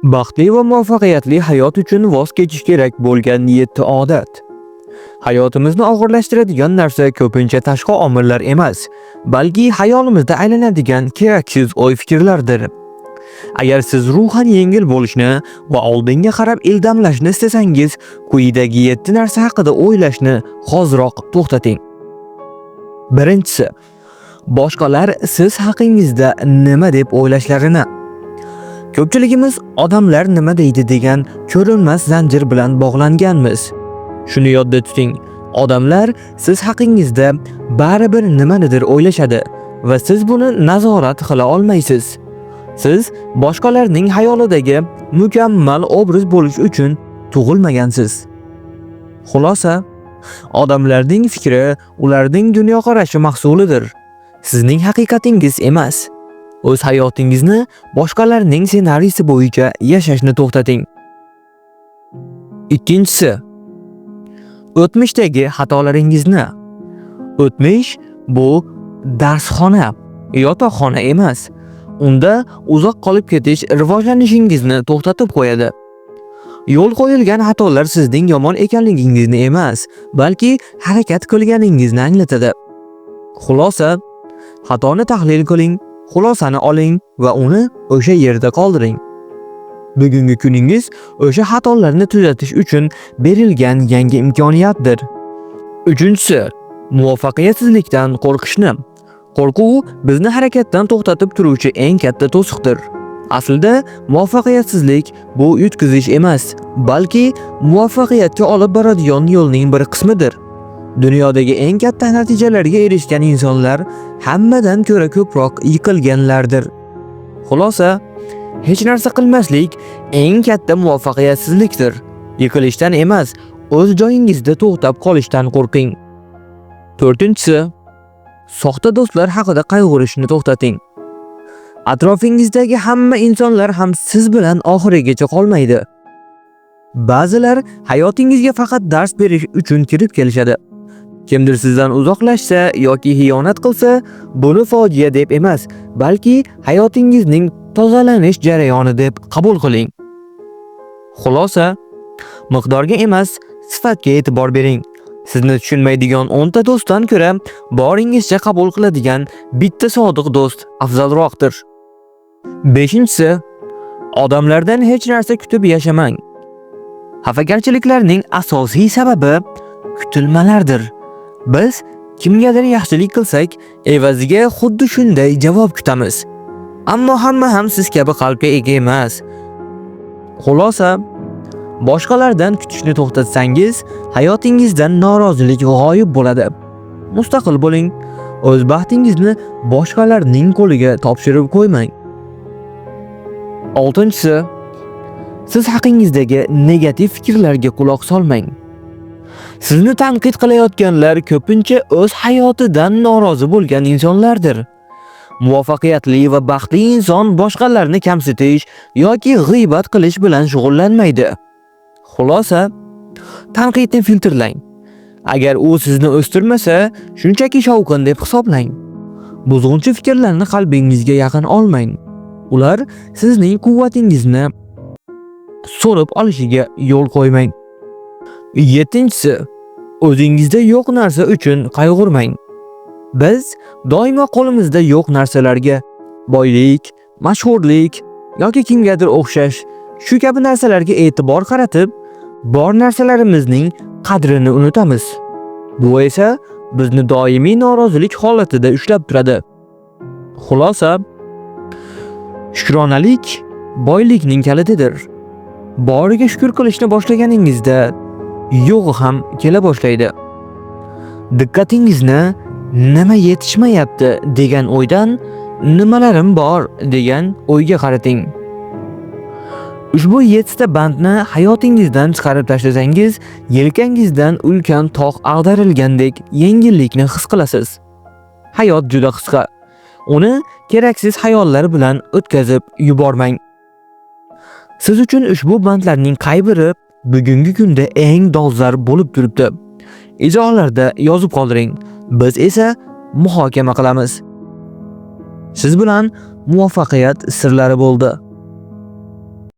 Baxtli va muvaffaqiyatli hayot uchun voz kechish kerak bo'lgan 7 odat. Hayotimizni og'irlashtiradigan narsa ko'pincha tashqi omillar emas, balki hayolimizda aylanadigan keraksiz o'y-fikrlardir. Agar siz ruhan yengil bo'lishni va oldinga qarab ildamlashni istasangiz, quyidagi 7 narsa haqida o'ylashni hoziroq to'xtating. Birinchisi, boshqalar siz haqingizda nima deb o'ylashlarini. Ko'pchiligimiz odamlar nima deydi degan ko'rinmas zanjir bilan bog'langanmiz. Shuni yodda tuting, odamlar siz haqingizda baribir nimanidir o'ylashadi va siz buni nazorat qila olmaysiz. Siz boshqalarning hayolidagi mukammal obraz bo'lish uchun tug'ilmagansiz. Xulosa, odamlarning fikri ularning dunyoqarashi mahsulidir. Sizning haqiqatingiz emas. O'z hayotingizni boshqalarning ssenariysi bo'yicha yashashni to'xtating. Ikkinchisi, o'tmishdagi xatolaringizni. O'tmish bu darsxona, yotoqxona emas. Unda uzoq qolib ketish rivojlanishingizni to'xtatib qo'yadi. Yo'l qo'yilgan xatolar sizning yomon ekanligingizni emas, balki harakat qilganingizni anglatadi. Xulosa, xatoni tahlil qiling, xulosani oling va uni o'sha yerda qoldiring. Bugungi kuningiz o'sha xatolarni tuzatish uchun berilgan yangi imkoniyatdir. Uchinchisi, muvaffaqiyatsizlikdan qo'rqishni. Qo'rquv bizni harakatdan to'xtatib turuvchi eng katta to'siqdir. Aslida muvaffaqiyatsizlik bu yutqizish emas, balki muvaffaqiyatga olib boradigan yo'lning bir qismidir. Dunyodagi eng katta natijalarga erishgan insonlar hammadan ko'ra ko'proq yiqilganlardir. Xulosa, hech narsa qilmaslik eng katta muvaffaqiyatsizlikdir. Yiqilishdan emas, o'z joyingizda to'xtab qolishdan qo'rqing. To'rtinchisi, soxta do'stlar haqida qayg'urishni to'xtating. Atrofingizdagi hamma insonlar ham siz bilan oxirigacha qolmaydi. Ba'zilar hayotingizga faqat dars berish uchun kirib kelishadi. Kimdir sizdan uzoqlashsa yoki xiyonat qilsa, buni fojia deb emas, balki hayotingizning tozalanish jarayoni deb qabul qiling. Xulosa, miqdorga emas, sifatga e'tibor bering. Sizni tushunmaydigan 10 ta do'stdan ko'ra boringizcha qabul qiladigan bitta sodiq do'st afzalroqdir. Beshinchisi, odamlardan hech narsa kutib yashamang. Xafagarchiliklarning asosiy sababi kutilmalardir. Biz kimgadir yaxshilik qilsak, evaziga xuddi shunday javob kutamiz. Ammo hamma ham siz kabi qalbga ega emas. Xulosa, boshqalardan kutishni to'xtatsangiz, hayotingizdan norozilik g'oyib bo'ladi. Mustaqil bo'ling. O'z baxtingizni boshqalarning qo'liga topshirib qo'ymang. Oltinchisi, siz haqingizdagi negativ fikrlarga quloq solmang. Sizni tanqid qilayotganlar ko'pincha o'z hayotidan norozi bo'lgan insonlardir. Muvaffaqiyatli va baxtli inson boshqalarni kamsitish yoki g'iybat qilish bilan shug'ullanmaydi. Xulosa, tanqidni filtrlang. Agar u sizni o'stirmasa, shunchaki shovqin deb hisoblang. Buzg'unchi fikrlarni qalbingizga yaqin olmang. Ular sizning quvvatingizni so'rib olishiga yo'l qo'ymang. Yettinchisi, o'zingizda yo'q narsa uchun qayg'urmang. Biz doimo qo'limizda yo'q narsalarga, boylik, mashhurlik yoki kimgadir o'xshash shu kabi narsalarga e'tibor qaratib, bor narsalarimizning qadrini unutamiz. Bu esa bizni doimiy norozilik holatida ushlab turadi. Xulosa, shukronalik boylikning kalitidir. Boriga shukr qilishni boshlaganingizda yo'g'i ham kela boshlaydi. Diqqatingizni nima yetishmayapti degan o'ydan nimalarim bor degan o'yga qarating. Ushbu 7 ta bandni hayotingizdan chiqarib tashlasangiz, yelkangizdan ulkan tog' ag'darilgandek yengillikni his qilasiz. Hayot juda qisqa. Uni keraksiz xayollar bilan o'tkazib yubormang. Siz uchun ushbu bandlarning qay biri bugungi kunda eng dolzarb bo'lib turibdi? Izohlarda yozib qoldiring. Biz esa muhokama qilamiz. Siz bilan muvaffaqiyat sirlari bo'ldi.